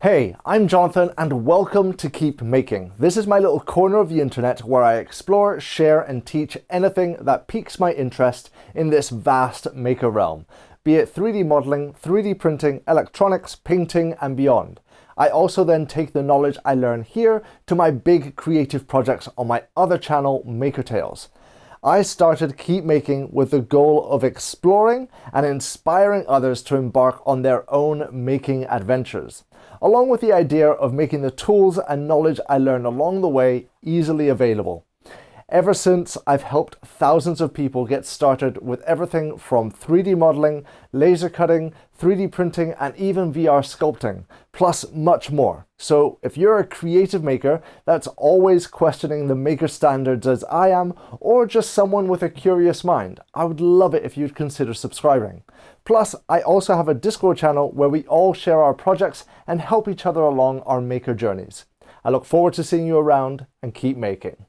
Hey, I'm Jonathan and welcome to Keep Making. This is my little corner of the internet where I explore, share and teach anything that piques my interest in this vast maker realm, be it 3D modeling, 3D printing, electronics, painting and beyond. I also then take the knowledge I learn here to my big creative projects on my other channel, Maker Tales. I started Keep Making with the goal of exploring and inspiring others to embark on their own making adventures, along with the idea of making the tools and knowledge I learned along the way easily available. Ever since, I've helped thousands of people get started with everything from 3D modeling, laser cutting, 3D printing, and even VR sculpting, plus much more. So if you're a creative maker that's always questioning the maker standards as I am, or just someone with a curious mind, I would love it if you'd consider subscribing. Plus, I also have a Discord channel where we all share our projects and help each other along our maker journeys. I look forward to seeing you around and keep making.